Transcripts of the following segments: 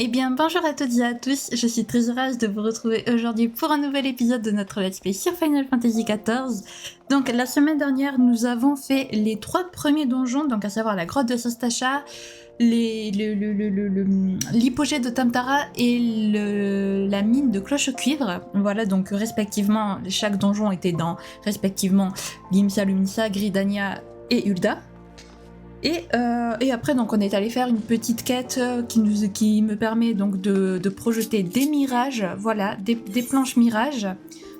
Eh bien, bonjour à toutes et à tous, je suis très heureuse de vous retrouver aujourd'hui pour un nouvel épisode de notre Let's Play sur Final Fantasy XIV. Donc, la semaine dernière, nous avons fait les 3 premiers donjons, donc à savoir la grotte de Sastasha, l'hypogée de Tamtara et la mine de Cloche-Cuivre. Voilà, donc respectivement, chaque donjon était dans, respectivement, Limsa, Luminsa, Gridania et Ul'dah. Et après, donc, on est allé faire une petite quête qui me permet donc de projeter des mirages, voilà, des planches mirages.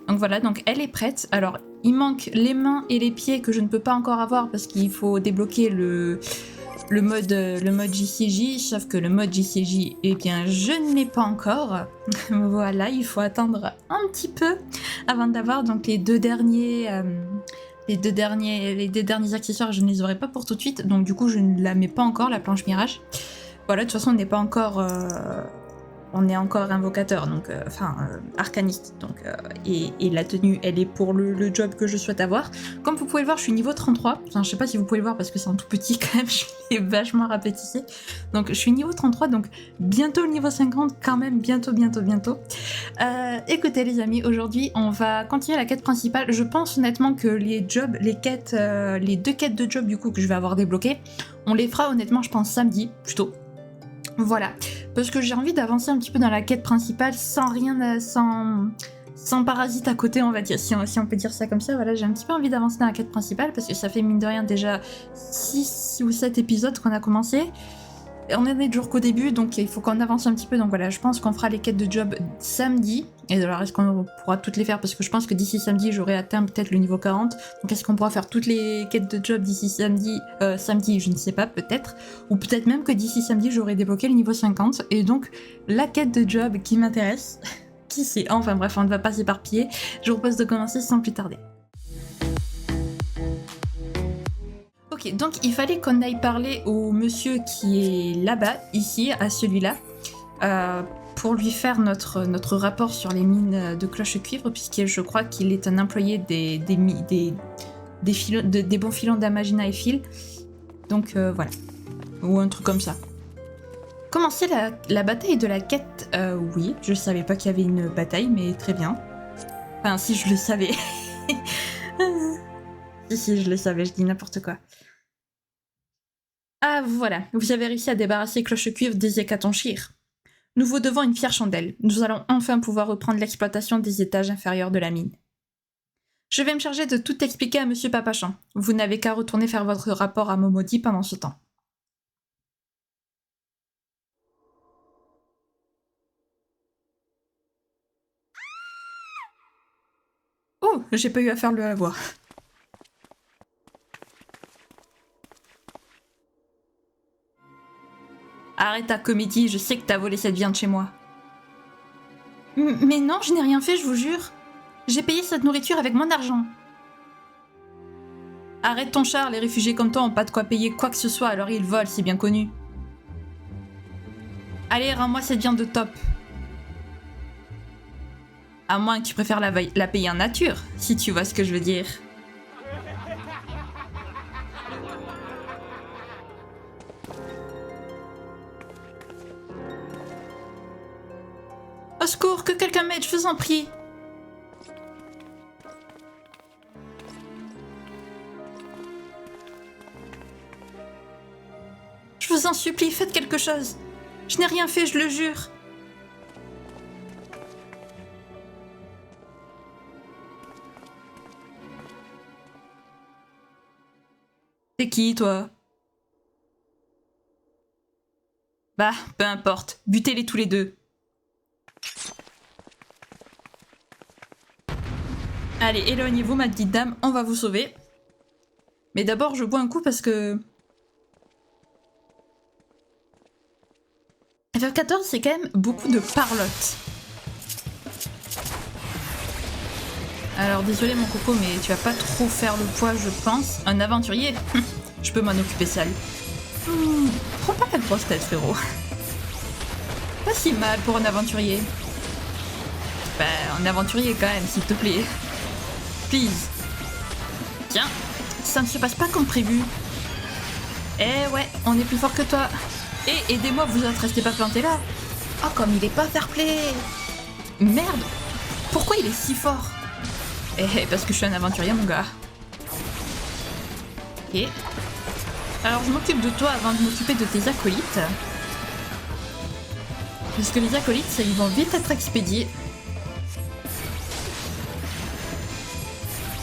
Donc voilà, donc elle est prête. Alors, il manque les mains et les pieds que je ne peux pas encore avoir parce qu'il faut débloquer le mode JCJ, sauf que le mode JCJ, eh bien, je ne l'ai pas encore. Voilà, il faut attendre un petit peu avant d'avoir donc les deux derniers accessoires, je ne les aurai pas pour tout de suite, donc du coup je ne la mets pas encore, la planche mirage. Voilà, de toute façon on n'est pas encore... on est encore invocateur, donc arcaniste, donc et la tenue elle est pour le job que je souhaite avoir. Comme vous pouvez le voir, je suis niveau 33, enfin je sais pas si vous pouvez le voir parce que c'est un tout petit quand même, je l'ai vachement rapétissé. Donc je suis niveau 33, donc bientôt le niveau 50 quand même, bientôt. Écoutez les amis, aujourd'hui on va continuer la quête principale. Je pense honnêtement que les jobs, les deux quêtes de job du coup que je vais avoir débloquées, on les fera honnêtement je pense samedi plutôt. Voilà, parce que j'ai envie d'avancer un petit peu dans la quête principale sans parasite à côté, on va dire, si on peut dire ça comme ça. Voilà, j'ai un petit peu envie d'avancer dans la quête principale parce que ça fait mine de rien déjà 6 ou 7 épisodes qu'on a commencé. Et on en est toujours qu'au début, donc il faut qu'on avance un petit peu. Donc voilà, je pense qu'on fera les quêtes de job samedi. Et alors, est-ce qu'on pourra toutes les faire? Parce que je pense que d'ici samedi, j'aurai atteint peut-être le niveau 40. Donc est-ce qu'on pourra faire toutes les quêtes de job d'ici samedi? Samedi, je ne sais pas, peut-être. Ou peut-être même que d'ici samedi, j'aurai débloqué le niveau 50. Et donc, la quête de job qui m'intéresse, qui sait? Enfin bref, on ne va pas s'éparpiller. Je vous propose de commencer sans plus tarder. Ok, donc il fallait qu'on aille parler au monsieur qui est là-bas, ici, à celui-là, pour lui faire notre rapport sur les mines de Cloche-Cuivre, puisque je crois qu'il est un employé des bons filons d'Amagina et Phil. Donc voilà, ou un truc comme ça. Commencer la bataille de la quête, oui, je savais pas qu'il y avait une bataille, mais très bien. Enfin, si je le savais. si je le savais, je dis n'importe quoi. Ah voilà, vous avez réussi à débarrasser Cloche-Cuivre des hécatonchires. Nous vous devons une fière chandelle. Nous allons enfin pouvoir reprendre l'exploitation des étages inférieurs de la mine. Je vais me charger de tout expliquer à Monsieur Papachan. Vous n'avez qu'à retourner faire votre rapport à Momodi pendant ce temps. Oh, j'ai pas eu à faire le la voix. Arrête ta comédie, je sais que t'as volé cette viande chez moi. Mais non, je n'ai rien fait, je vous jure. J'ai payé cette nourriture avec mon argent. Arrête ton char, les réfugiés comme toi ont pas de quoi payer quoi que ce soit, alors ils volent, c'est bien connu. Allez, rends-moi cette viande de top. À moins que tu préfères la payer en nature, si tu vois ce que je veux dire. Au secours, que quelqu'un m'aide, je vous en prie. Je vous en supplie, faites quelque chose. Je n'ai rien fait, je le jure. T'es qui, toi? Bah, peu importe. Butez-les tous les deux. Allez, éloignez-vous, ma petite dame, on va vous sauver. Mais d'abord, je bois un coup parce que... FF14, c'est quand même beaucoup de parlotte. Alors, désolé mon coco, mais tu vas pas trop faire le poids, je pense. Un aventurier, je peux m'en occuper seul. Prends pas la grosse tête, frérot. Pas si mal pour un aventurier. Bah, un aventurier quand même, s'il te plaît. Please. Tiens, ça ne se passe pas comme prévu. Eh ouais, on est plus fort que toi. Et aidez-moi, vous autres, restez pas plantés là. Oh, comme il est pas fair-play! Merde! Pourquoi il est si fort? Eh, parce que je suis un aventurier, mon gars. Ok. Alors, je m'occupe de toi avant de m'occuper de tes acolytes. Parce que les acolytes, ils vont vite être expédiés.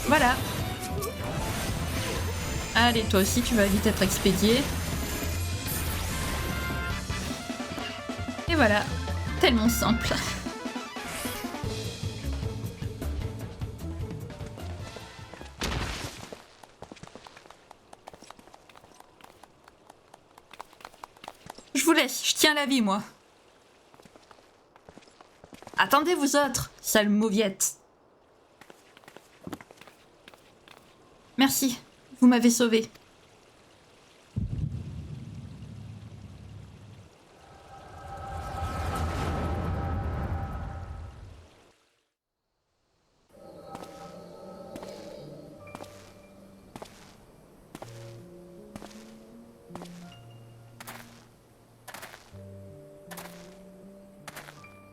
Voilà. Allez, toi aussi, tu vas vite être expédié. Et voilà. Tellement simple. Je vous laisse, je tiens la vie, moi. Attendez, vous autres, sale mauviette. Merci, vous m'avez sauvé.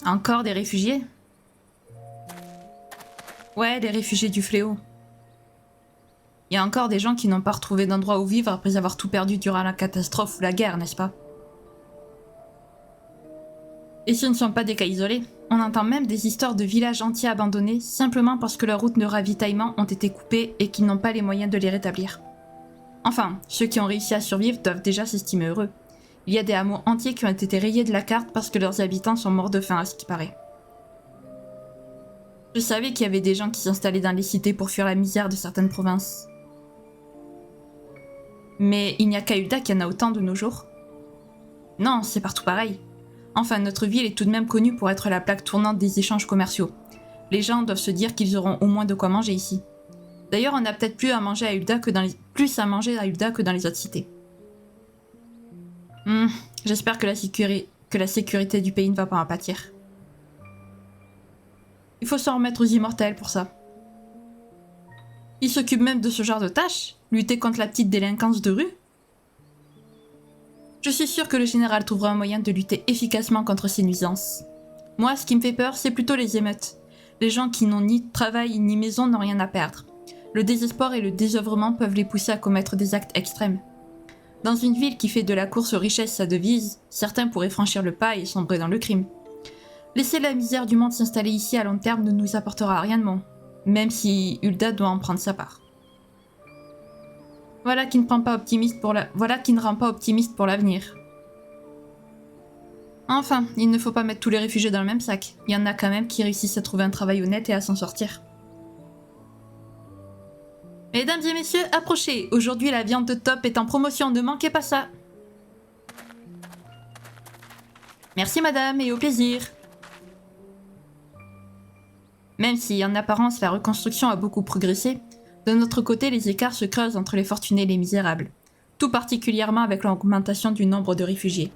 Encore des réfugiés? Ouais, les réfugiés du fléau. Il y a encore des gens qui n'ont pas retrouvé d'endroit où vivre après avoir tout perdu durant la catastrophe ou la guerre, n'est-ce pas? Et ce ne sont pas des cas isolés. On entend même des histoires de villages entiers abandonnés simplement parce que leurs routes de ravitaillement ont été coupées et qu'ils n'ont pas les moyens de les rétablir. Enfin, ceux qui ont réussi à survivre doivent déjà s'estimer heureux. Il y a des hameaux entiers qui ont été rayés de la carte parce que leurs habitants sont morts de faim à ce qui paraît. Je savais qu'il y avait des gens qui s'installaient dans les cités pour fuir la misère de certaines provinces. Mais il n'y a qu'à Ul'dah qu'il y en a autant de nos jours. Non, c'est partout pareil. Enfin, notre ville est tout de même connue pour être la plaque tournante des échanges commerciaux. Les gens doivent se dire qu'ils auront au moins de quoi manger ici. D'ailleurs, on a peut-être plus à manger à Ul'dah que dans les autres cités. J'espère que la sécurité du pays ne va pas en pâtir. Il faut s'en remettre aux immortels pour ça. Ils s'occupent même de ce genre de tâches, lutter contre la petite délinquance de rue. Je suis sûre que le général trouvera un moyen de lutter efficacement contre ces nuisances. Moi, ce qui me fait peur, c'est plutôt les émeutes. Les gens qui n'ont ni travail ni maison n'ont rien à perdre. Le désespoir et le désœuvrement peuvent les pousser à commettre des actes extrêmes. Dans une ville qui fait de la course aux richesses sa devise, certains pourraient franchir le pas et sombrer dans le crime. Laisser la misère du monde s'installer ici à long terme ne nous apportera rien de bon, même si Ul'dah doit en prendre sa part. Voilà qui ne rend pas optimiste pour l'avenir. Enfin, il ne faut pas mettre tous les réfugiés dans le même sac. Il y en a quand même qui réussissent à trouver un travail honnête et à s'en sortir. Mesdames et messieurs, approchez. Aujourd'hui, la viande de top est en promotion, ne manquez pas ça. Merci madame, et au plaisir. Même si, en apparence, la reconstruction a beaucoup progressé, de notre côté, les écarts se creusent entre les fortunés et les misérables, tout particulièrement avec l'augmentation du nombre de réfugiés.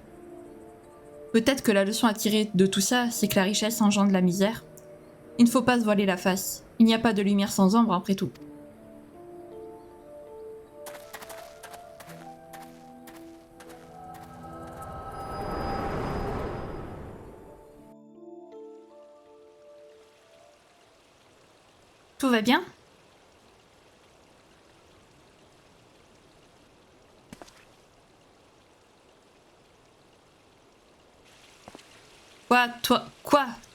Peut-être que la leçon à tirer de tout ça, c'est que la richesse engendre la misère. Il ne faut pas se voiler la face, il n'y a pas de lumière sans ombre après tout. Tout va bien? Quoi?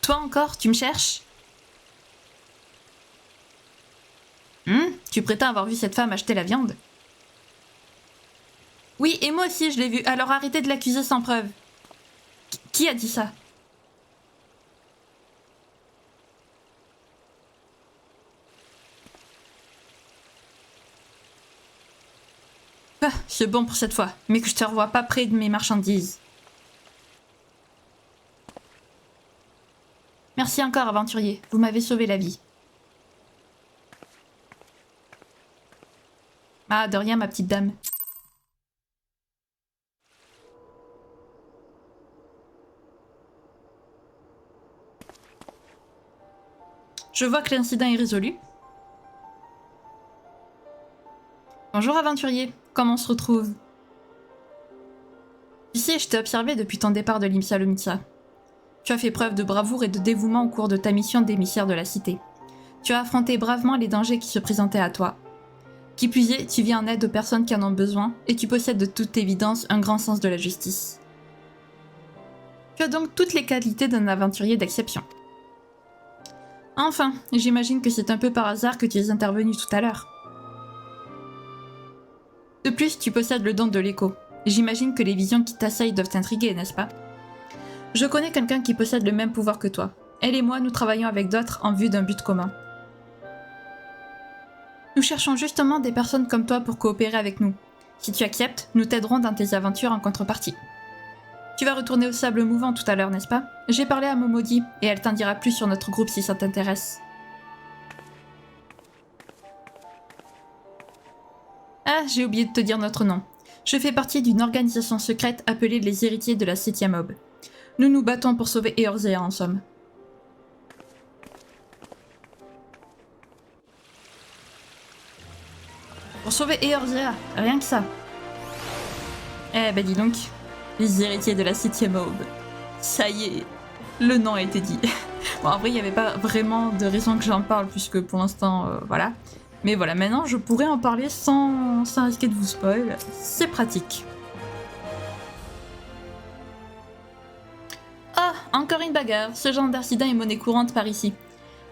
Toi encore? Tu me cherches? Tu prétends avoir vu cette femme acheter la viande? Oui, et moi aussi je l'ai vue, alors arrêtez de l'accuser sans preuve. Qui a dit ça? Ah, c'est bon pour cette fois, mais que je te revoie pas près de mes marchandises. Merci encore, aventurier, vous m'avez sauvé la vie. Ah, de rien, ma petite dame. Je vois que l'incident est résolu. Bonjour, aventurier, comment on se retrouve? Tu sais, je t'ai observé depuis ton départ de Limsa Lomitsa. Tu as fait preuve de bravoure et de dévouement au cours de ta mission d'émissaire de la cité. Tu as affronté bravement les dangers qui se présentaient à toi. Qui plus est, tu viens en aide aux personnes qui en ont besoin et tu possèdes de toute évidence un grand sens de la justice. Tu as donc toutes les qualités d'un aventurier d'exception. Enfin, j'imagine que c'est un peu par hasard que tu es intervenu tout à l'heure. De plus, tu possèdes le don de l'écho. J'imagine que les visions qui t'assaillent doivent t'intriguer, n'est-ce pas? Je connais quelqu'un qui possède le même pouvoir que toi. Elle et moi, nous travaillons avec d'autres en vue d'un but commun. Nous cherchons justement des personnes comme toi pour coopérer avec nous. Si tu acceptes, nous t'aiderons dans tes aventures en contrepartie. Tu vas retourner au sable mouvant tout à l'heure, n'est-ce pas? J'ai parlé à Momodi et elle t'en dira plus sur notre groupe si ça t'intéresse. Ah, j'ai oublié de te dire notre nom. Je fais partie d'une organisation secrète appelée les Héritiers de la 7e Aube. Nous nous battons pour sauver Eorzea en somme. Pour sauver Eorzea, rien que ça. Eh ben dis donc, les Héritiers de la 7e Aube. Ça y est, le nom a été dit. Bon, après, il n'y avait pas vraiment de raison que j'en parle, puisque pour l'instant, voilà. Mais voilà, maintenant, je pourrais en parler sans risquer de vous spoil. C'est pratique. Ah, encore une bagarre. Ce genre d'incident est monnaie courante par ici.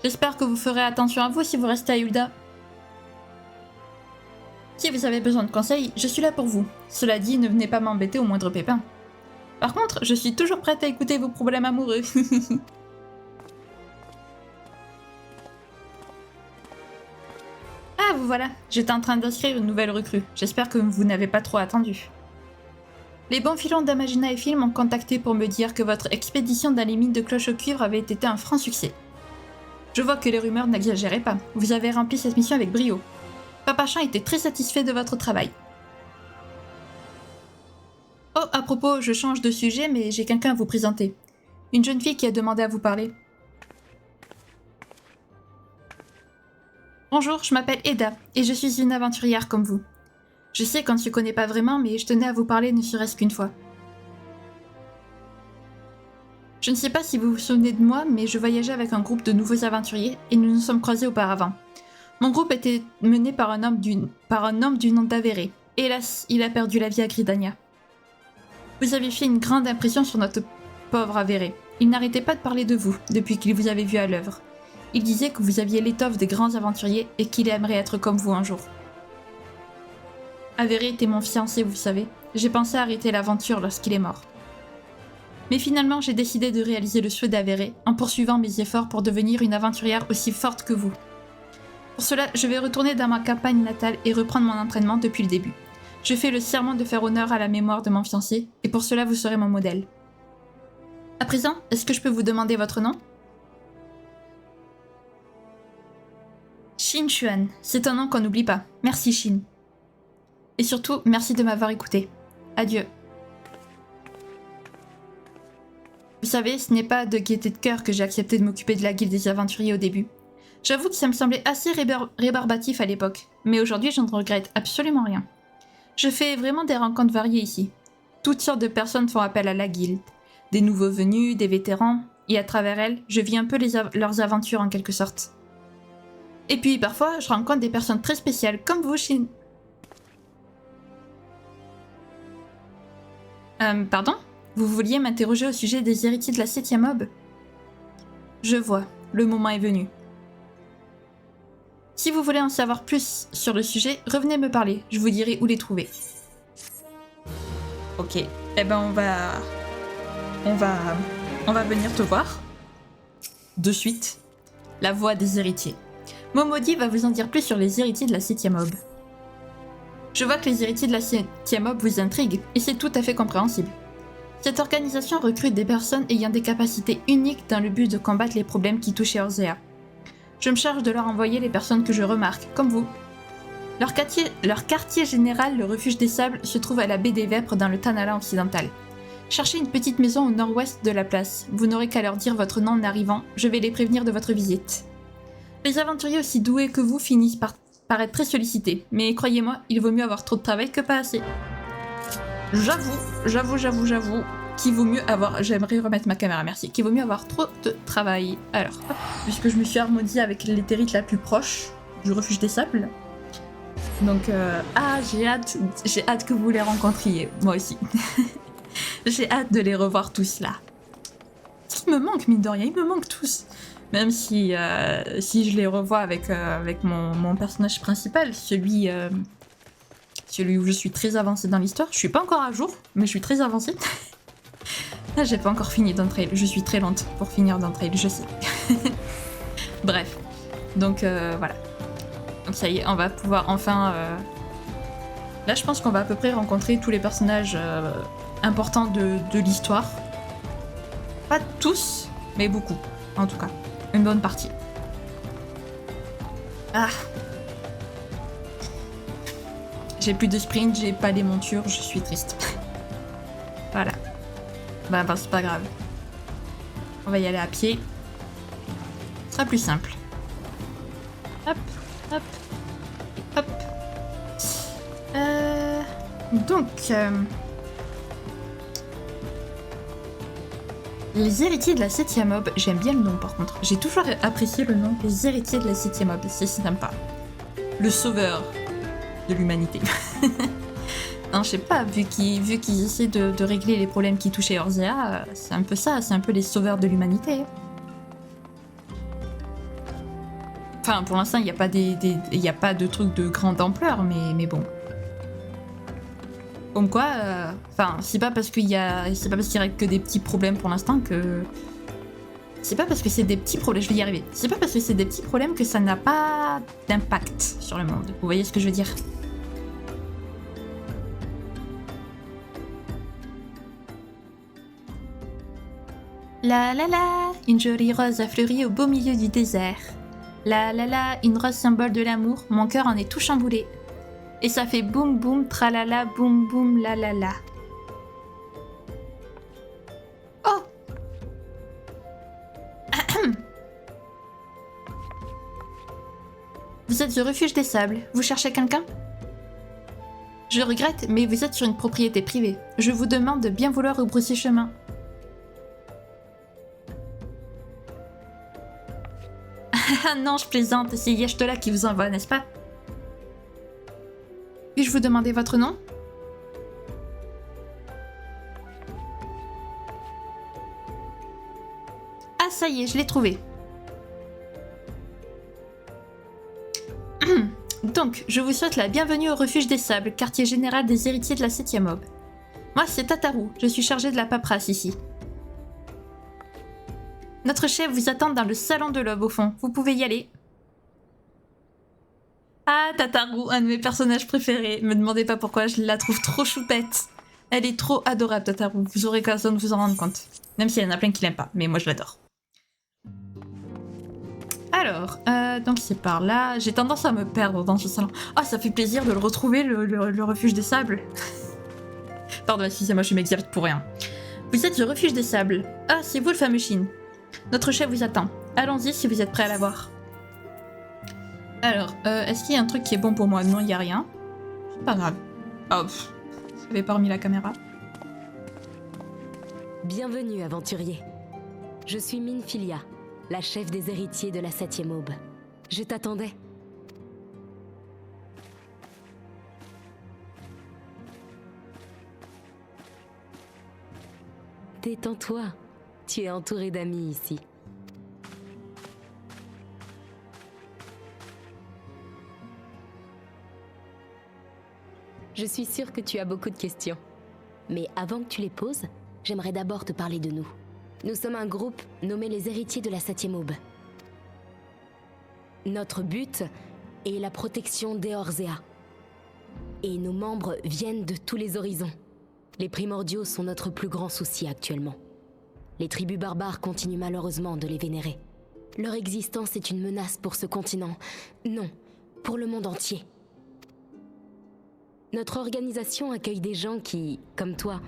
J'espère que vous ferez attention à vous si vous restez à Ul'dah. Si vous avez besoin de conseils, je suis là pour vous. Cela dit, ne venez pas m'embêter au moindre pépin. Par contre, je suis toujours prête à écouter vos problèmes amoureux. Ah, vous voilà. J'étais en train d'inscrire une nouvelle recrue. J'espère que vous n'avez pas trop attendu. Les bons filons d'Amagina et Phil m'ont contacté pour me dire que votre expédition dans les mines de cloche au cuivre avait été un franc succès. Je vois que les rumeurs n'exagéraient pas. Vous avez rempli cette mission avec brio. Papa Chan était très satisfait de votre travail. Oh, à propos, je change de sujet, mais j'ai quelqu'un à vous présenter. Une jeune fille qui a demandé à vous parler. Bonjour, je m'appelle Eda, et je suis une aventurière comme vous. Je sais qu'on ne se connaît pas vraiment, mais je tenais à vous parler ne serait-ce qu'une fois. Je ne sais pas si vous vous souvenez de moi, mais je voyageais avec un groupe de nouveaux aventuriers, et nous nous sommes croisés auparavant. Mon groupe était mené par un homme du nom d'Avéré. Hélas, il a perdu la vie à Gridania. Vous avez fait une grande impression sur notre pauvre Avéré. Il n'arrêtait pas de parler de vous, depuis qu'il vous avait vu à l'œuvre. Il disait que vous aviez l'étoffe des grands aventuriers et qu'il aimerait être comme vous un jour. Avéré était mon fiancé, vous savez. J'ai pensé arrêter l'aventure lorsqu'il est mort. Mais finalement, j'ai décidé de réaliser le souhait d'Avéré en poursuivant mes efforts pour devenir une aventurière aussi forte que vous. Pour cela, je vais retourner dans ma campagne natale et reprendre mon entraînement depuis le début. Je fais le serment de faire honneur à la mémoire de mon fiancé, et pour cela vous serez mon modèle. À présent, est-ce que je peux vous demander votre nom? Shin Xuan, c'est un nom qu'on n'oublie pas. Merci Shin. Et surtout, merci de m'avoir écouté. Adieu. Vous savez, ce n'est pas de gaieté de cœur que j'ai accepté de m'occuper de la guilde des aventuriers au début. J'avoue que ça me semblait assez rébarbatif à l'époque, mais aujourd'hui je ne regrette absolument rien. Je fais vraiment des rencontres variées ici. Toutes sortes de personnes font appel à la guilde. Des nouveaux venus, des vétérans, et à travers elles, je vis un peu leurs aventures en quelque sorte. Et puis parfois, je rencontre des personnes très spéciales, comme vous, Shin. Pardon? Vous vouliez m'interroger au sujet des héritiers de la 7e Aube? Je vois, le moment est venu. Si vous voulez en savoir plus sur le sujet, revenez me parler, je vous dirai où les trouver. Ok, eh ben on va venir te voir. De suite, la voix des héritiers. Momodi va vous en dire plus sur les héritiers de la 7e Aube. Je vois que les héritiers de la 7e Aube vous intriguent, et c'est tout à fait compréhensible. Cette organisation recrute des personnes ayant des capacités uniques dans le but de combattre les problèmes qui touchent Eorzea. Je me charge de leur envoyer les personnes que je remarque, comme vous. Leur quartier général, le refuge des sables, se trouve à la baie des Vêpres dans le Tanala occidental. Cherchez une petite maison au nord-ouest de la place. Vous n'aurez qu'à leur dire votre nom en arrivant, je vais les prévenir de votre visite. Les aventuriers aussi doués que vous finissent par être très sollicités, mais croyez-moi, il vaut mieux avoir trop de travail que pas assez. J'avoue. Qu'il vaut mieux avoir... J'aimerais remettre ma caméra, merci. Qu'il vaut mieux avoir trop de travail. Alors, hop, puisque je me suis harmonisée avec l'éthérite la plus proche du refuge des sables. Donc, j'ai hâte que vous les rencontriez. Moi aussi. J'ai hâte de les revoir tous là. Ce qui me manque, mine de rien, ils me manquent tous. Même si je les revois avec mon personnage principal, celui où je suis très avancée dans l'histoire. Je suis pas encore à jour, mais je suis très avancée. Là, j'ai pas encore fini Dawntrail. Je suis très lente pour finir Dawntrail, je sais. Bref. Donc, voilà. Donc ça y est, on va pouvoir enfin... Là, je pense qu'on va à peu près rencontrer tous les personnages importants de l'histoire. Pas tous, mais beaucoup, en tout cas. Une bonne partie. Ah. J'ai plus de sprint, j'ai pas les montures, je suis triste. Voilà. Bah, c'est pas grave. On va y aller à pied. Ce sera plus simple. Hop, hop, hop. Donc... Les héritiers de la 7ème aube, j'aime bien le nom par contre. J'ai toujours apprécié le nom, les héritiers de la 7ème aube, c'est sympa. Le sauveur de l'humanité. Non, je sais pas, vu qu'ils essaient de régler les problèmes qui touchaient Orzea, c'est un peu ça, c'est un peu les sauveurs de l'humanité. Enfin, pour l'instant, il n'y a pas de trucs de grande ampleur, mais bon. Comme quoi, c'est pas parce qu'il règle que des petits problèmes pour l'instant que... C'est pas parce que c'est des petits problèmes, je vais y arriver. C'est pas parce que c'est des petits problèmes que ça n'a pas d'impact sur le monde. Vous voyez ce que je veux dire? La la la, une jolie rose a fleuri au beau milieu du désert. La la la, une rose symbole de l'amour, mon cœur en est tout chamboulé. Et ça fait boum boum, tralala, boum boum, la la la. Oh! Vous êtes au refuge des sables, vous cherchez quelqu'un? Je regrette, mais vous êtes sur une propriété privée. Je vous demande de bien vouloir rebrousser chemin. Ah non, je plaisante, c'est Yeshtola qui vous envoie, n'est-ce pas? Puis-je vous demander votre nom? Ah, ça y est, je l'ai trouvé. Donc, je vous souhaite la bienvenue au refuge des sables, quartier général des héritiers de la 7ème aube. Moi, c'est Tataru, je suis chargée de la paperasse ici. Notre chef vous attend dans le salon de l'aube au fond, vous pouvez y aller. Ah, Tataru, un de mes personnages préférés. Me demandez pas pourquoi, je la trouve trop choupette. Elle est trop adorable, Tataru. Vous aurez l'occasion de vous en rendre compte. Même s'il y en a plein qui l'aiment pas, mais moi je l'adore. Alors, donc c'est par là. J'ai tendance à me perdre dans ce salon. Ah, ça fait plaisir de le retrouver, le refuge des sables. Pardon, excusez-moi, je suis m'exerce pour rien. Vous êtes le refuge des sables. Ah, c'est vous le fameux Shin. Notre chef vous attend. Allons-y si vous êtes prêts à la voir. Alors, est-ce qu'il y a un truc qui est bon pour moi? Non, il n'y a rien. C'est pas grave. Oh, j'avais pas remis la caméra. Bienvenue, aventurier. Je suis Minfilia, la chef des héritiers de la 7ème aube. Je t'attendais. Détends-toi. Tu es entouré d'amis ici. Je suis sûre que tu as beaucoup de questions. Mais avant que tu les poses, j'aimerais d'abord te parler de nous. Nous sommes un groupe nommé les héritiers de la 7ème aube. Notre but est la protection d'Eorzea. Et nos membres viennent de tous les horizons. Les primordiaux sont notre plus grand souci actuellement. Les tribus barbares continuent malheureusement de les vénérer. Leur existence est une menace pour ce continent. Non, pour le monde entier. Notre organisation accueille des gens qui, comme toi,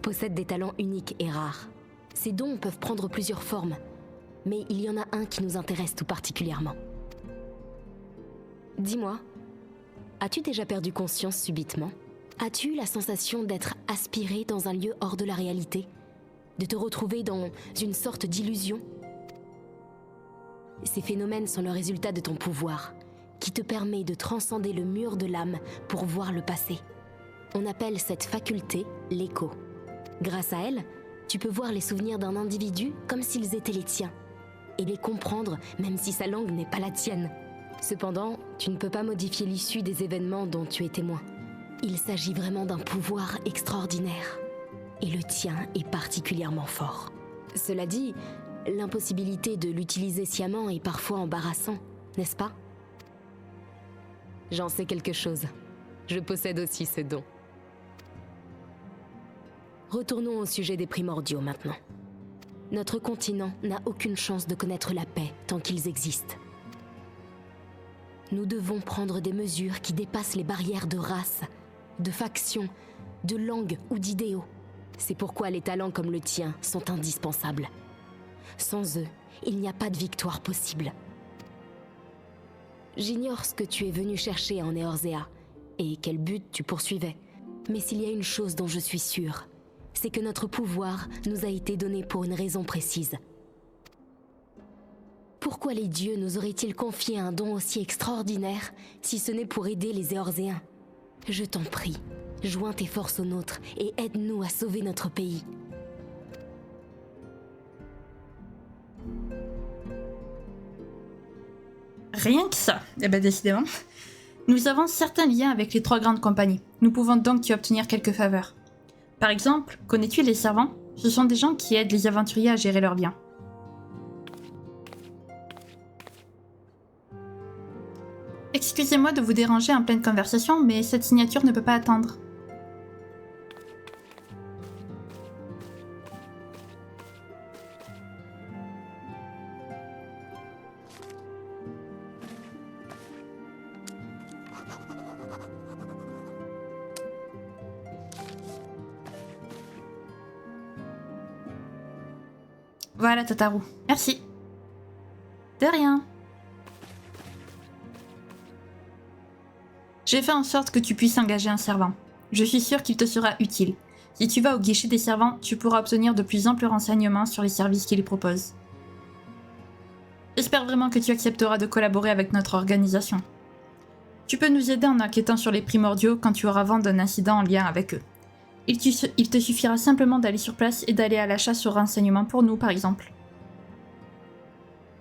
possèdent des talents uniques et rares. Ces dons peuvent prendre plusieurs formes, mais il y en a un qui nous intéresse tout particulièrement. Dis-moi, as-tu déjà perdu conscience subitement? As-tu eu la sensation d'être aspiré dans un lieu hors de la réalité, de te retrouver dans une sorte d'illusion. Ces phénomènes sont le résultat de ton pouvoir, qui te permet de transcender le mur de l'âme pour voir le passé. On appelle cette faculté l'écho. Grâce à elle, tu peux voir les souvenirs d'un individu comme s'ils étaient les tiens, et les comprendre même si sa langue n'est pas la tienne. Cependant, tu ne peux pas modifier l'issue des événements dont tu es témoin. Il s'agit vraiment d'un pouvoir extraordinaire, et le tien est particulièrement fort. Cela dit, l'impossibilité de l'utiliser sciemment est parfois embarrassant, n'est-ce pas? J'en sais quelque chose. Je possède aussi ce don. Retournons au sujet des primordiaux maintenant. Notre continent n'a aucune chance de connaître la paix tant qu'ils existent. Nous devons prendre des mesures qui dépassent les barrières de race, de faction, de langue ou d'idéaux. C'est pourquoi les talents comme le tien sont indispensables. Sans eux, il n'y a pas de victoire possible. J'ignore ce que tu es venu chercher en Eorzea et quel but tu poursuivais. Mais s'il y a une chose dont je suis sûre, c'est que notre pouvoir nous a été donné pour une raison précise. Pourquoi les dieux nous auraient-ils confié un don aussi extraordinaire si ce n'est pour aider les Eorzéens? Je t'en prie, joins tes forces aux nôtres et aide-nous à sauver notre pays. Rien que ça. Eh ben décidément. Nous avons certains liens avec les 3 grandes compagnies. Nous pouvons donc y obtenir quelques faveurs. Par exemple, connais-tu les servants? Ce sont des gens qui aident les aventuriers à gérer leurs biens. Excusez-moi de vous déranger en pleine conversation, mais cette signature ne peut pas attendre. Voilà, Tataru. Merci. De rien. J'ai fait en sorte que tu puisses engager un servant. Je suis sûre qu'il te sera utile. Si tu vas au guichet des servants, tu pourras obtenir de plus amples renseignements sur les services qu'ils proposent. J'espère vraiment que tu accepteras de collaborer avec notre organisation. Tu peux nous aider en enquêtant sur les primordiaux quand tu auras vent d'un incident en lien avec eux. Il te suffira simplement d'aller sur place et d'aller à la chasse aux renseignements pour nous, par exemple.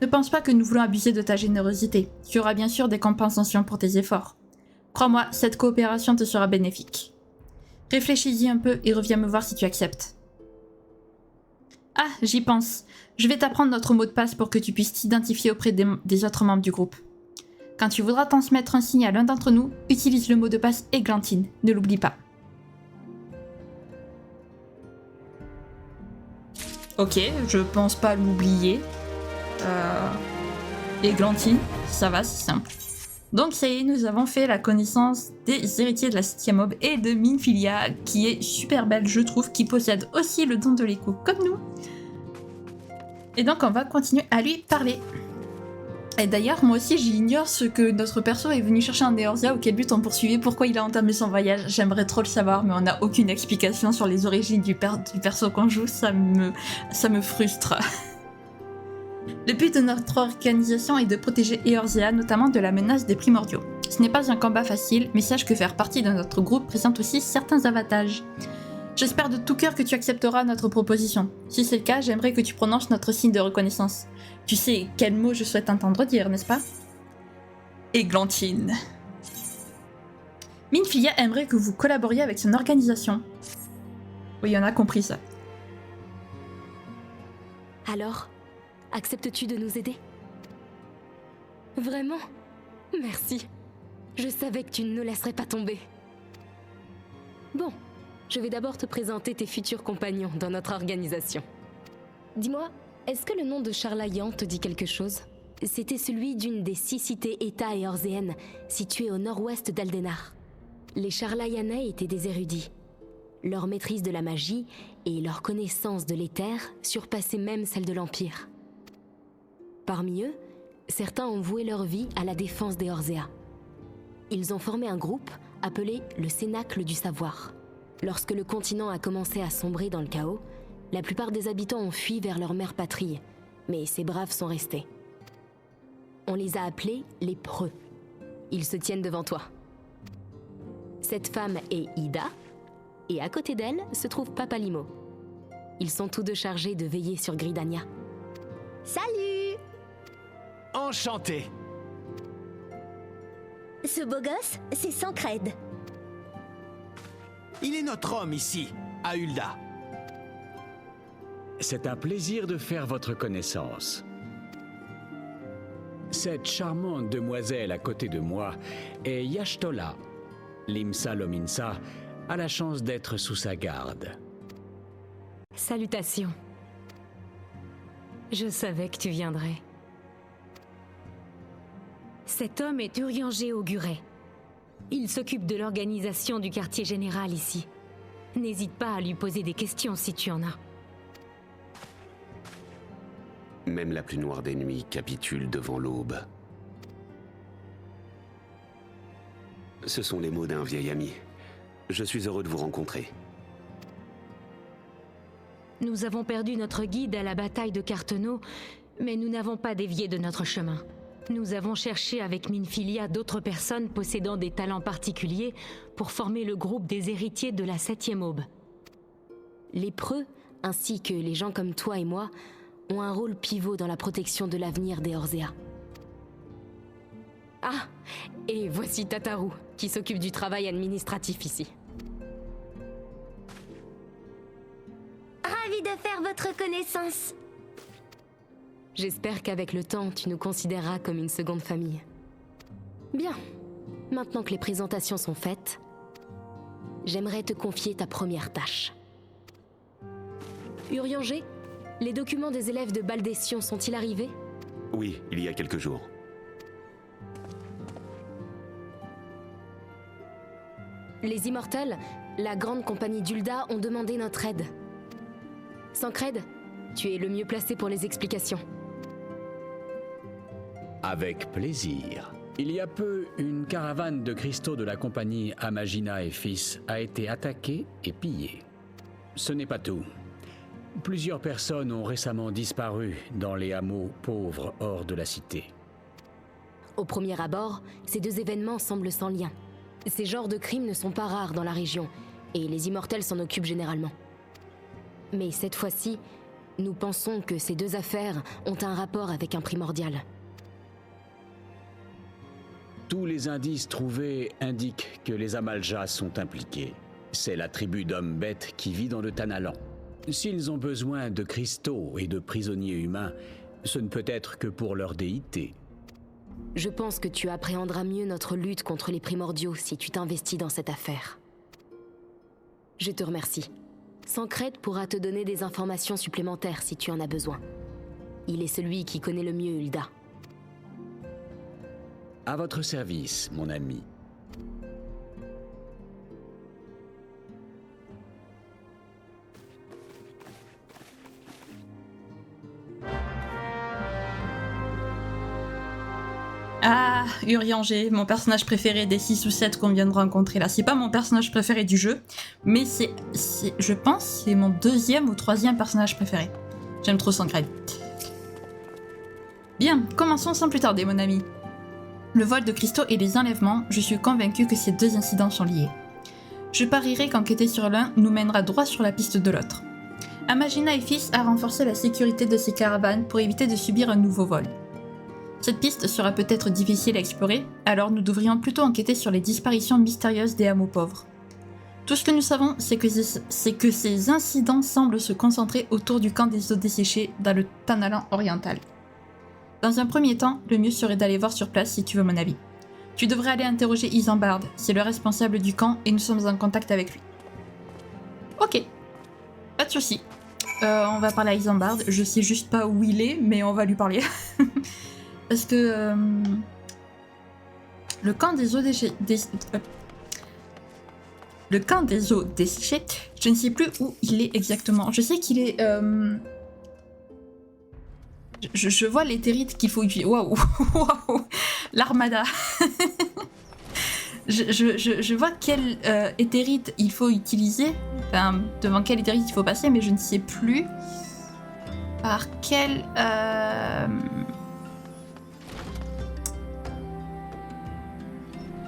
Ne pense pas que nous voulons abuser de ta générosité. Tu auras bien sûr des compensations pour tes efforts. Crois-moi, cette coopération te sera bénéfique. Réfléchis-y un peu et reviens me voir si tu acceptes. Ah, j'y pense. Je vais t'apprendre notre mot de passe pour que tu puisses t'identifier auprès des autres membres du groupe. Quand tu voudras transmettre un signe à l'un d'entre nous, utilise le mot de passe Églantine. Ne l'oublie pas. Ok, je pense pas l'oublier. Églantine, ça va, c'est simple. Donc ça y est, nous avons fait la connaissance des héritiers de la 7e aube et de Minfilia, qui est super belle, je trouve, qui possède aussi le don de l'écho comme nous. Et donc on va continuer à lui parler. Et d'ailleurs, moi aussi j'ignore ce que notre perso est venu chercher en Eorzea, ou quel but on poursuivait, pourquoi il a entamé son voyage. J'aimerais trop le savoir, mais on n'a aucune explication sur les origines du perso qu'on joue, ça me frustre. Le but de notre organisation est de protéger Eorzea, notamment de la menace des primordiaux. Ce n'est pas un combat facile, mais sache que faire partie de notre groupe présente aussi certains avantages. J'espère de tout cœur que tu accepteras notre proposition. Si c'est le cas, j'aimerais que tu prononces notre signe de reconnaissance. Tu sais quel mot je souhaite entendre dire, n'est-ce pas? Églantine. Minfilia aimerait que vous collaboriez avec son organisation. Oui, on a compris ça. Alors, acceptes-tu de nous aider? Vraiment? Merci. Je savais que tu ne nous laisserais pas tomber. Bon, je vais d'abord te présenter tes futurs compagnons dans notre organisation. Dis-moi, est-ce que le nom de Charlayan te dit quelque chose? C'était celui d'une des 6 cités-états éorzéennes situées au nord-ouest d'Aldenar. Les Charlayanais étaient des érudits. Leur maîtrise de la magie et leur connaissance de l'éther surpassaient même celle de l'Empire. Parmi eux, certains ont voué leur vie à la défense d'Eorzea. Ils ont formé un groupe appelé le Cénacle du Savoir. Lorsque le continent a commencé à sombrer dans le chaos, La plupart des habitants ont fui vers leur mère patrie, mais ces braves sont restés. On les a appelés les preux. Ils se tiennent devant toi. Cette femme est Ida, et à côté d'elle se trouve Papalimo. Ils sont tous deux chargés de veiller sur Gridania. Salut! Enchanté! Ce beau gosse, c'est Sancred. Il est notre homme ici, à Hulda. C'est un plaisir de faire votre connaissance. Cette charmante demoiselle à côté de moi est Y'ashtola. Limsa Lominsa a la chance d'être sous sa garde. Salutations. Je savais que tu viendrais. Cet homme est Urianger Auguret. Il s'occupe de l'organisation du quartier général ici. N'hésite pas à lui poser des questions si tu en as. Même la plus noire des nuits capitule devant l'aube. Ce sont les mots d'un vieil ami. Je suis heureux de vous rencontrer. Nous avons perdu notre guide à la bataille de Carteneau, mais nous n'avons pas dévié de notre chemin. Nous avons cherché avec Minfilia d'autres personnes possédant des talents particuliers pour former le groupe des héritiers de la 7e aube. Les preux, ainsi que les gens comme toi et moi, ont un rôle pivot dans la protection de l'avenir des Orzea. Ah, et voici Tataru, qui s'occupe du travail administratif ici. Ravi de faire votre connaissance. J'espère qu'avec le temps, tu nous considéreras comme une seconde famille. Bien, maintenant que les présentations sont faites, j'aimerais te confier ta première tâche. Urianger, les documents des élèves de Baldession sont-ils arrivés? Oui, il y a quelques jours. Les Immortels, la grande compagnie d'Hulda, ont demandé notre aide. Sancred, tu es le mieux placé pour les explications. Avec plaisir. Il y a peu, une caravane de cristaux de la compagnie Amagina et Fils a été attaquée et pillée. Ce n'est pas tout. Plusieurs personnes ont récemment disparu dans les hameaux pauvres hors de la cité. Au premier abord, ces deux événements semblent sans lien. Ces genres de crimes ne sont pas rares dans la région, et les Immortels s'en occupent généralement. Mais cette fois-ci, nous pensons que ces deux affaires ont un rapport avec un primordial. Tous les indices trouvés indiquent que les Amaljas sont impliqués. C'est la tribu d'hommes bêtes qui vit dans le Tanalan. S'ils ont besoin de cristaux et de prisonniers humains, ce ne peut être que pour leur déité. Je pense que tu appréhenderas mieux notre lutte contre les primordiaux si tu t'investis dans cette affaire. Je te remercie. Sancred pourra te donner des informations supplémentaires si tu en as besoin. Il est celui qui connaît le mieux Hulda. À votre service, mon ami. Ah, Urianger, mon personnage préféré des 6 ou 7 qu'on vient de rencontrer là. C'est pas mon personnage préféré du jeu, mais je pense, c'est mon 2e ou 3e personnage préféré. J'aime trop Sancred. Bien, commençons sans plus tarder, mon ami. Le vol de cristaux et les enlèvements, je suis convaincu que ces deux incidents sont liés. Je parierais qu'enquêter sur l'un nous mènera droit sur la piste de l'autre. Amagina et Fils a renforcé la sécurité de ces caravanes pour éviter de subir un nouveau vol. Cette piste sera peut-être difficile à explorer, alors nous devrions plutôt enquêter sur les disparitions mystérieuses des hameaux pauvres. Tout ce que nous savons, c'est que ces incidents semblent se concentrer autour du camp des eaux desséchées dans le Tanalan oriental. Dans un premier temps, le mieux serait d'aller voir sur place si tu veux mon avis. Tu devrais aller interroger Isambard, c'est le responsable du camp et nous sommes en contact avec lui. Ok, pas de soucis. On va parler à Isambard, je sais juste pas où il est, mais on va lui parler. Parce que le camp des eaux desséchées, je ne sais plus où il est exactement. Je sais qu'il est... Je vois l'éthérite qu'il faut utiliser. Waouh, waouh, l'armada. je vois quel éthérite il faut utiliser Enfin, devant quelle littérite il faut passer, mais je ne sais plus par quel...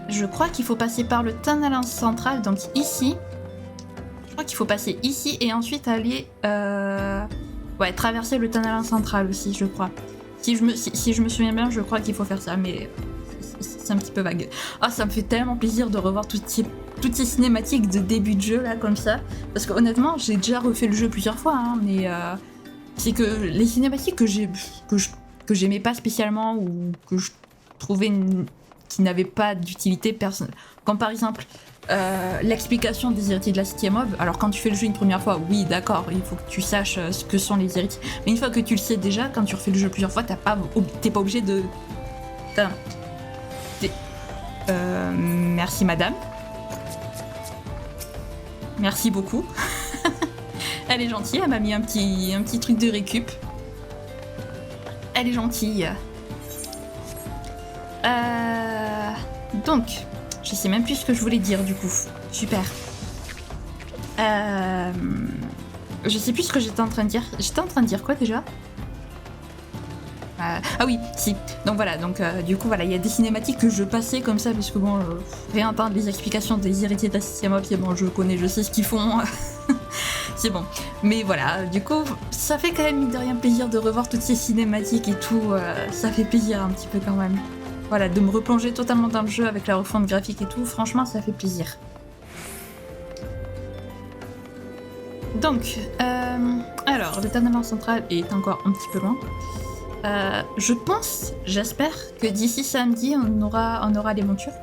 Je crois qu'il faut passer par le tunnel central, donc ici. Je crois qu'il faut passer ici et ensuite aller... Ouais, traverser le tunnel central aussi, je crois. Si je me souviens bien, je crois qu'il faut faire ça, mais c'est un petit peu vague. Ah, ça me fait tellement plaisir de revoir toutes ces cinématiques de début de jeu, là, comme ça. Parce que honnêtement, j'ai déjà refait le jeu plusieurs fois, hein, mais c'est que les cinématiques que j'aimais pas spécialement ou que je trouvais qui n'avaient pas d'utilité personnelle, comme par exemple l'explication des héritiers de la Cité Mob. Alors quand tu fais le jeu une première fois, oui d'accord, il faut que tu saches ce que sont les héritiers, mais une fois que tu le sais déjà, quand tu refais le jeu plusieurs fois, t'es pas obligé de... merci madame. Merci beaucoup. Elle est gentille, elle m'a mis un petit truc de récup. Elle est gentille. Donc, je sais même plus ce que je voulais dire du coup. Super. Je sais plus ce que j'étais en train de dire. J'étais en train de dire quoi déjà ? Ah oui, si. Donc voilà, du coup voilà, il y a des cinématiques que je passais comme ça parce que bon, réentendre les explications des héritiers de la Cité Mob, c'est bon, je connais, je sais ce qu'ils font. C'est bon. Mais voilà, du coup, ça fait quand même mine de rien plaisir de revoir toutes ces cinématiques et tout. Ça fait plaisir un petit peu quand même. Voilà, de me replonger totalement dans le jeu avec la refonte graphique et tout, franchement, ça fait plaisir. Donc, alors, le tunnel central est encore un petit peu loin. Je pense, j'espère que d'ici samedi, on aura les montures.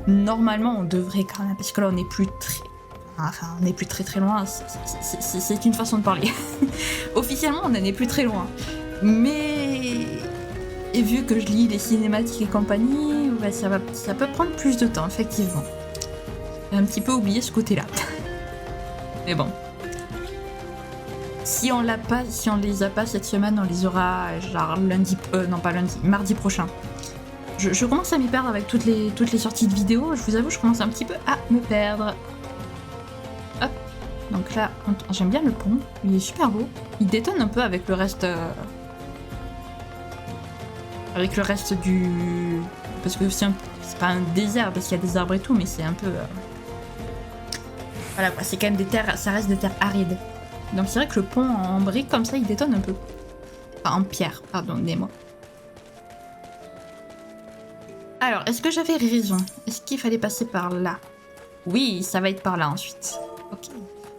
Normalement, on devrait quand même, parce que là, on n'est plus très loin. C'est une façon de parler. Officiellement, on n'en est plus très loin. Mais... Et vu que je lis les cinématiques et compagnie, ouais, ça peut prendre plus de temps, effectivement. J'ai un petit peu oublié ce côté-là. Mais bon. Si on les a pas cette semaine, on les aura genre lundi... non, pas lundi, mardi prochain. Je commence à m'y perdre avec toutes les sorties de vidéos. Je vous avoue, je commence un petit peu à me perdre. Hop. Donc là, j'aime bien le pont. Il est super beau. Il détonne un peu avec le reste... Avec le reste du... Parce que c'est pas un désert, parce qu'il y a des arbres et tout, mais c'est un peu... Voilà quoi, c'est quand même des terres... Ça reste des terres arides. Donc c'est vrai que le pont en briques comme ça, il détonne un peu. Enfin, en pierre, pardonnez-moi. Alors, est-ce que j'avais raison? Est-ce qu'il fallait passer par là? Oui, ça va être par là ensuite. Ok.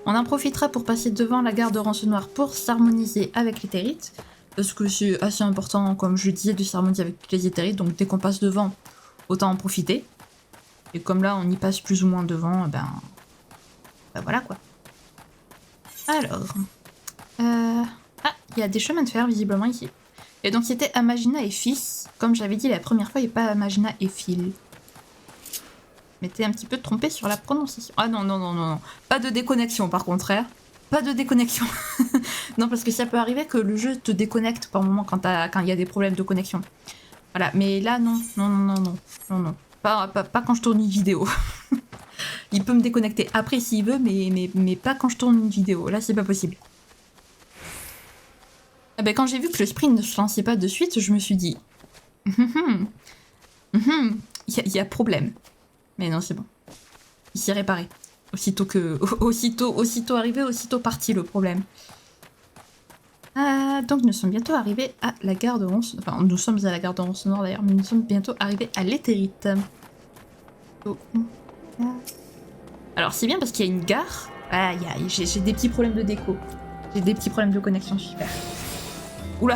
On en profitera pour passer devant la gare de Rancenoir pour s'harmoniser avec les Territes. Parce que c'est assez important, comme je le disais, de s'harmoniser avec les Éthérites. Donc dès qu'on passe devant, autant en profiter. Et comme là, on y passe plus ou moins devant, ben voilà quoi. Alors... Ah, il y a des chemins de fer visiblement ici. Et donc c'était Amagina et Fils. Comme j'avais dit la première fois, il n'y a pas Amagina et Phil. Je m'étais un petit peu trompée sur la prononciation. Ah non. Pas de déconnexion par contre, hein. Pas de déconnexion. Non, parce que ça peut arriver que le jeu te déconnecte par moment quand il y a des problèmes de connexion. Voilà, mais là, non. Pas quand je tourne une vidéo. Il peut me déconnecter après s'il veut, mais pas quand je tourne une vidéo. Là, c'est pas possible. Ah ben, quand j'ai vu que le sprint ne se lançait pas de suite, je me suis dit... Il y a problème. Mais non, c'est bon. Il s'est réparé. Aussitôt arrivé, aussitôt parti le problème. Donc nous sommes bientôt arrivés à la gare de Rancenoir. Enfin, nous sommes à la gare de Rancenoir d'ailleurs, mais nous sommes bientôt arrivés à l'Éthérite. Alors c'est bien parce qu'il y a une gare. Ah, j'ai des petits problèmes de déco. J'ai des petits problèmes de connexion, super. Oula.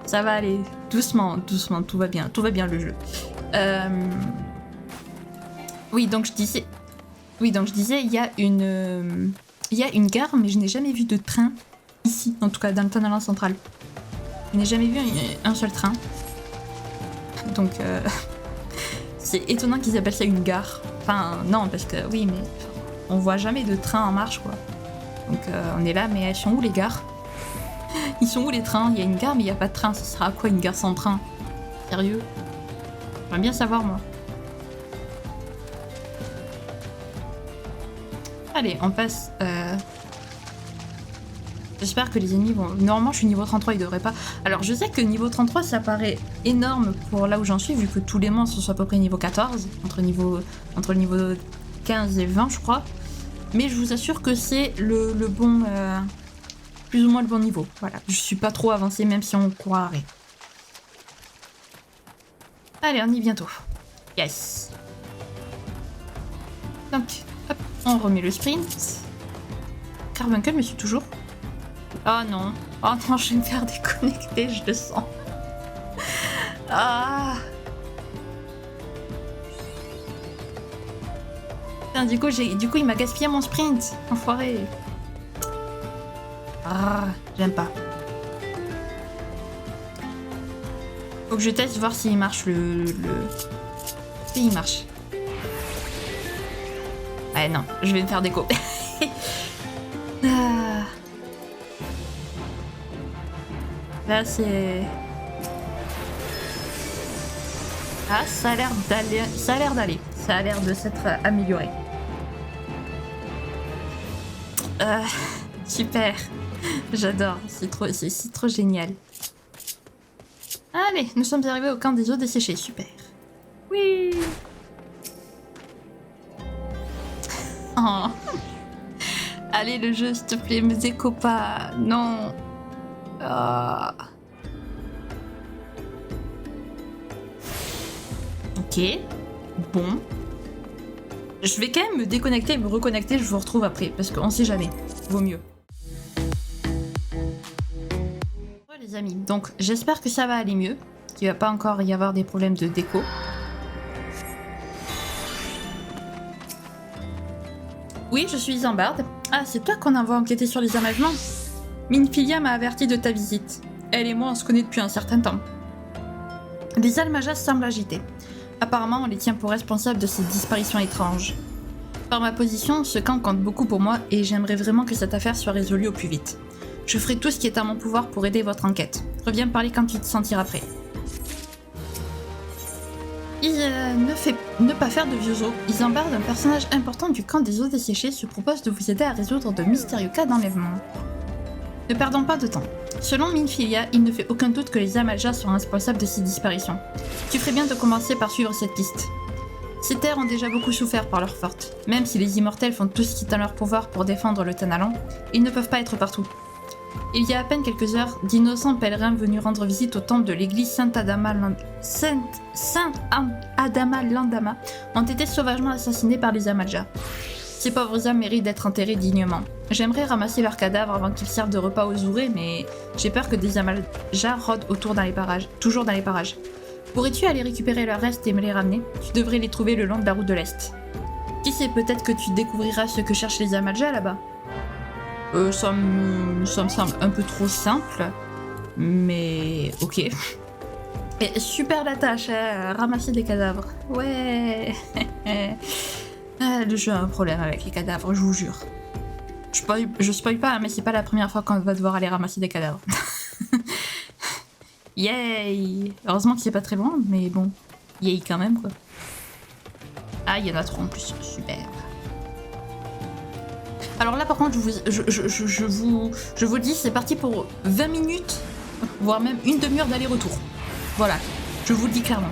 Ça va aller. Doucement, tout va bien le jeu. Oui, donc je disais, il y a une gare, mais je n'ai jamais vu de train ici, en tout cas dans le tunnel central. Je n'ai jamais vu un seul train. Donc, c'est étonnant qu'ils appellent ça une gare. Enfin, non, parce que oui, mais on voit jamais de train en marche, quoi. Donc, on est là, mais elles sont où les gares? Ils sont où les trains? Il y a une gare, mais il n'y a pas de train. Ça sera à quoi une gare sans train? Sérieux? J'aimerais bien savoir, moi. Allez, on passe... J'espère que les ennemis vont... Normalement, je suis niveau 33, ils devraient pas... Alors, je sais que niveau 33, ça paraît énorme pour là où j'en suis, vu que tous les monstres sont à peu près niveau 14, entre le niveau 15 et 20, je crois. Mais je vous assure que c'est le bon... plus ou moins le bon niveau. Voilà, je suis pas trop avancée, même si on croirait. Allez, on y est bientôt. Yes. Donc, hop, on remet le sprint. Carbuncle me suit toujours. Oh non. Oh non, je vais me faire déconnecter, je le sens. Ah. Putain, du coup, il m'a gaspillé mon sprint. Enfoiré. Ah, j'aime pas. Faut que je teste voir s'il marche Si, il marche. Ouais, non, je vais me faire déco. Ah. Là, c'est... Ah, ça a l'air d'aller. Ça a l'air de s'être amélioré. Super. J'adore. C'est trop génial. Allez, nous sommes arrivés au camp des eaux desséchées. Super. Oui. Oh. Allez, le jeu, s'il te plaît, me déco pas. Non. Oh. Ok. Bon. Je vais quand même me déconnecter et me reconnecter. Je vous retrouve après, parce qu'on sait jamais. Vaut mieux. Les amis, donc j'espère que ça va aller mieux, qu'il va pas encore y avoir des problèmes de déco. Oui, je suis Isambard. Ah, c'est toi qu'on envoie enquêter sur les aménagements. Minfilia m'a averti de ta visite. Elle et moi, on se connaît depuis un certain temps. Les Almajas semblent agités. Apparemment, on les tient pour responsables de ces disparitions étranges. Par ma position, ce camp compte beaucoup pour moi et j'aimerais vraiment que cette affaire soit résolue au plus vite. Je ferai tout ce qui est à mon pouvoir pour aider votre enquête. Reviens me parler quand tu te sentiras prêt. Ne pas faire de vieux os. Isambard, un personnage important du camp des eaux desséchées, se propose de vous aider à résoudre de mystérieux cas d'enlèvement. Ne perdons pas de temps. Selon Minfilia, il ne fait aucun doute que les Almajas sont responsables de ces disparitions. Tu ferais bien de commencer par suivre cette piste. Ces terres ont déjà beaucoup souffert par leur forte. Même si les immortels font tout ce qui est en leur pouvoir pour défendre le Tanalan, ils ne peuvent pas être partout. Il y a à peine quelques heures, d'innocents pèlerins venus rendre visite au temple de l'église Saint-Adama Landama ont été sauvagement assassinés par les Almajas. Ces pauvres âmes méritent d'être enterrées dignement. J'aimerais ramasser leurs cadavres avant qu'ils servent de repas aux ourets, mais j'ai peur que des Almajas rôdent toujours dans les parages. Pourrais-tu aller récupérer leurs restes et me les ramener? Tu devrais les trouver le long de la route de l'Est. Qui sait, peut-être que tu découvriras ce que cherchent les Almajas là-bas. Ça me semble un peu trop simple, mais ok. Et super la tâche, ramasser des cadavres. Ouais. Le jeu a un problème avec les cadavres, je vous jure. Je spoil pas, mais c'est pas la première fois qu'on va devoir aller ramasser des cadavres. Yay! Heureusement que c'est pas très loin, mais bon, yay quand même quoi. Ah, il y en a trop en plus, super. Alors là par contre, je vous dis, c'est parti pour 20 minutes, voire même une demi-heure d'aller-retour. Voilà, je vous le dis clairement.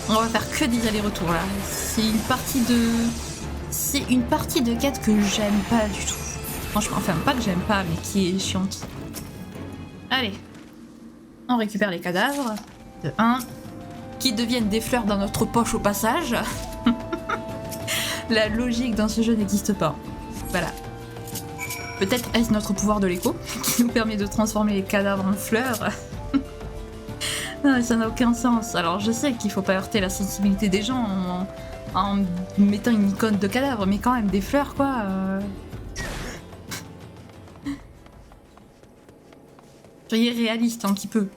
On va faire que des allers-retours là. C'est une partie de quête que j'aime pas du tout. Franchement, enfin pas que j'aime pas, mais qui est chiante. Allez, on récupère les cadavres de 1, qui deviennent des fleurs dans notre poche au passage. La logique dans ce jeu n'existe pas. Voilà. Peut-être est-ce notre pouvoir de l'écho qui nous permet de transformer les cadavres en fleurs. Non, ça n'a aucun sens. Alors je sais qu'il faut pas heurter la sensibilité des gens en mettant une icône de cadavre, mais quand même des fleurs quoi. Soyez réaliste un petit peu.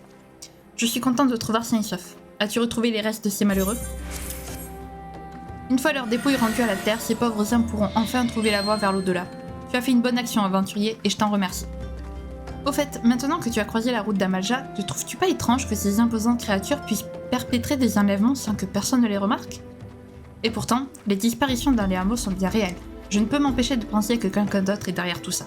Je suis contente de te revoir sain et sauf. As-tu retrouvé les restes de ces malheureux? Une fois leur dépouille rendue à la terre, ces pauvres âmes pourront enfin trouver la voie vers l'au-delà. Tu as fait une bonne action, aventurier, et je t'en remercie. Au fait, maintenant que tu as croisé la route d'Amalja, ne trouves-tu pas étrange que ces imposantes créatures puissent perpétrer des enlèvements sans que personne ne les remarque? Et pourtant, les disparitions dans les hameaux sont bien réelles. Je ne peux m'empêcher de penser que quelqu'un d'autre est derrière tout ça.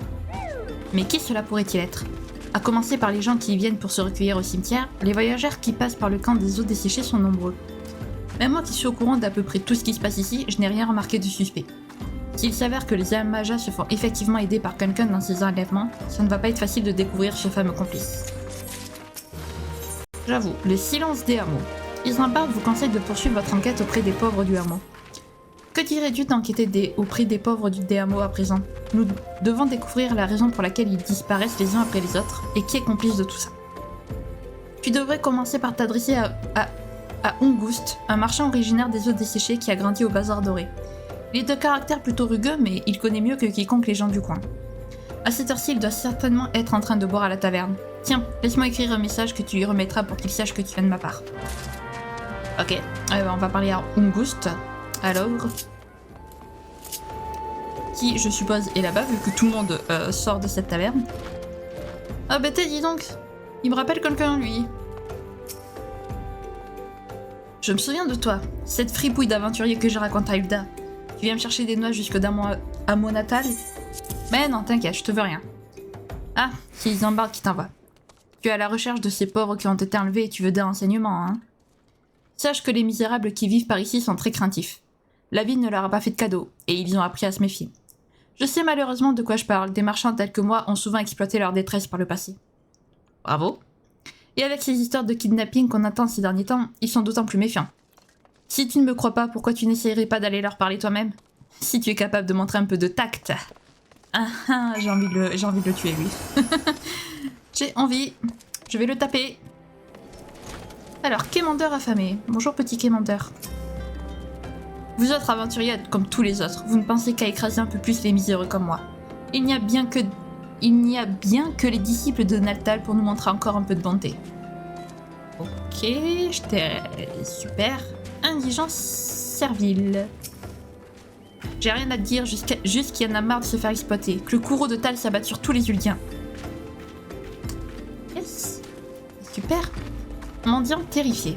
Mais qui cela pourrait-il être? À commencer par les gens qui viennent pour se recueillir au cimetière, les voyageurs qui passent par le camp des eaux desséchées sont nombreux. Même moi qui suis au courant d'à peu près tout ce qui se passe ici, je n'ai rien remarqué de suspect. S'il s'avère que les Amajas se font effectivement aider par quelqu'un dans ces enlèvements, ça ne va pas être facile de découvrir ce fameux complice. J'avoue, le silence des hameaux. Isambard vous conseille de poursuivre votre enquête auprès des pauvres du hameau. Que dirais-tu d'enquêter auprès des pauvres des hameaux à présent? Nous devons découvrir la raison pour laquelle ils disparaissent les uns après les autres et qui est complice de tout ça. Tu devrais commencer par t'adresser à Ungust, un marchand originaire des eaux desséchées qui a grandi au Bazar Doré. Il est de caractère plutôt rugueux, mais il connaît mieux que quiconque les gens du coin. À cette heure-ci, il doit certainement être en train de boire à la taverne. Tiens, laisse-moi écrire un message que tu lui remettras pour qu'il sache que tu viens de ma part. Ok, on va parler à Ungust, à l'ogre, qui, je suppose, est là-bas, vu que tout le monde sort de cette taverne. Ah bah dis donc, il me rappelle quelqu'un, lui. Je me souviens de toi, cette fripouille d'aventurier que je raconte à Hulda. Tu viens me chercher des noix jusque dans mon hameau natal? Mais non, t'inquiète, je te veux rien. Ah, c'est Isambard qui t'envoie. Tu es à la recherche de ces pauvres qui ont été enlevés et tu veux des renseignements, hein? Sache que les misérables qui vivent par ici sont très craintifs. La vie ne leur a pas fait de cadeau, et ils ont appris à se méfier. Je sais malheureusement de quoi je parle, des marchands tels que moi ont souvent exploité leur détresse par le passé. Bravo. Et avec ces histoires de kidnapping qu'on attend ces derniers temps, ils sont d'autant plus méfiants. Si tu ne me crois pas, pourquoi tu n'essayerais pas d'aller leur parler toi-même? Si tu es capable de montrer un peu de tact. Ah, j'ai envie de le tuer, lui. J'ai envie. Je vais le taper. Alors, quémandeur affamé. Bonjour, petit quémandeur. Vous autres aventuriers êtes comme tous les autres. Vous ne pensez qu'à écraser un peu plus les miséreux comme moi. Il n'y a bien que les disciples de Naltal pour nous montrer encore un peu de bonté. Ok, j'étais super. Indigent servile. J'ai rien à te dire, juste qu'il y en a marre de se faire exploiter. Que le courroux de Tal s'abatte sur tous les Uldiens. Yes. Super. Mendiant terrifié.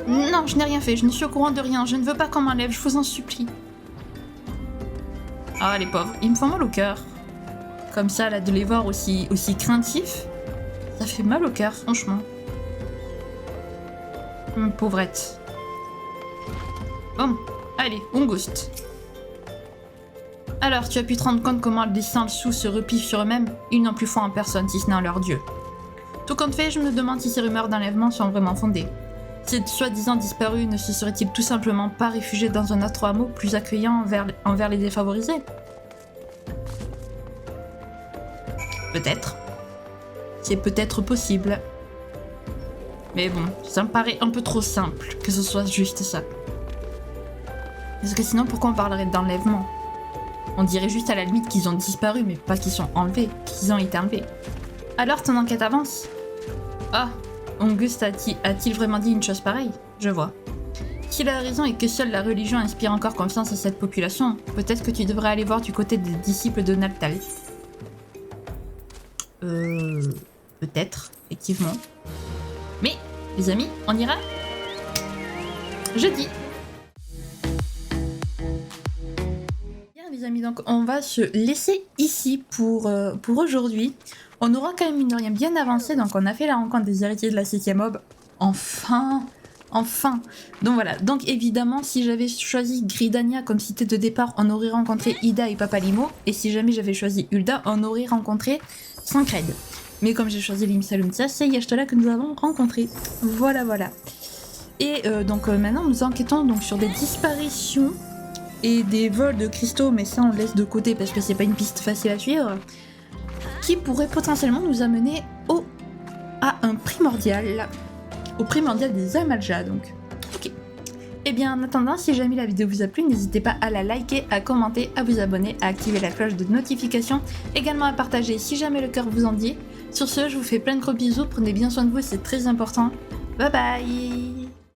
Non, je n'ai rien fait, je ne suis au courant de rien. Je ne veux pas qu'on m'enlève, je vous en supplie. Ah, les pauvres, ils me font mal au cœur. Comme ça, là, de les voir aussi craintifs, ça fait mal au cœur, franchement. Pauvrette. Bon, allez, Ungust. Alors, tu as pu te rendre compte comment les saints sous se replient sur eux-mêmes? Ils n'ont plus foi en personne, si ce n'est en leur dieu. Tout compte fait, je me demande si ces rumeurs d'enlèvement sont vraiment fondées. Ces soi-disant disparus ne se seraient-ils tout simplement pas réfugiés dans un autre hameau plus accueillant envers les défavorisés? Peut-être. C'est peut-être possible. Mais bon, ça me paraît un peu trop simple que ce soit juste ça. Parce que sinon, pourquoi on parlerait d'enlèvement? On dirait juste à la limite qu'ils ont disparu, mais pas qu'ils sont enlevés, qu'ils ont été enlevés. Alors, ton enquête avance? Ah, Ungust a-t-il vraiment dit une chose pareille? Je vois. S'il a raison et que seule la religion inspire encore confiance à cette population, peut-être que tu devrais aller voir du côté des disciples de Naltal. Peut-être, effectivement. Mais, les amis, on ira jeudi. Bien, les amis, donc on va se laisser ici pour aujourd'hui. On aura quand même, mine de rien, bien avancé, donc on a fait la rencontre des héritiers de la 7ème aube. Enfin. Donc voilà, donc évidemment, si j'avais choisi Gridania comme cité de départ, on aurait rencontré Ida et Papalimo, et si jamais j'avais choisi Hulda, on aurait rencontré Sancred. Mais comme j'ai choisi Limsa, c'est Y'Ashtola que nous avons rencontré. Voilà. Et donc maintenant, nous enquêtons donc sur des disparitions et des vols de cristaux, mais ça on le laisse de côté parce que c'est pas une piste facile à suivre, qui pourrait potentiellement nous amener au primordial des Amajas, donc. Ok. Et bien en attendant, si jamais la vidéo vous a plu, n'hésitez pas à la liker, à commenter, à vous abonner, à activer la cloche de notification, également à partager si jamais le cœur vous en dit. Sur ce, je vous fais plein de gros bisous, prenez bien soin de vous, c'est très important. Bye bye.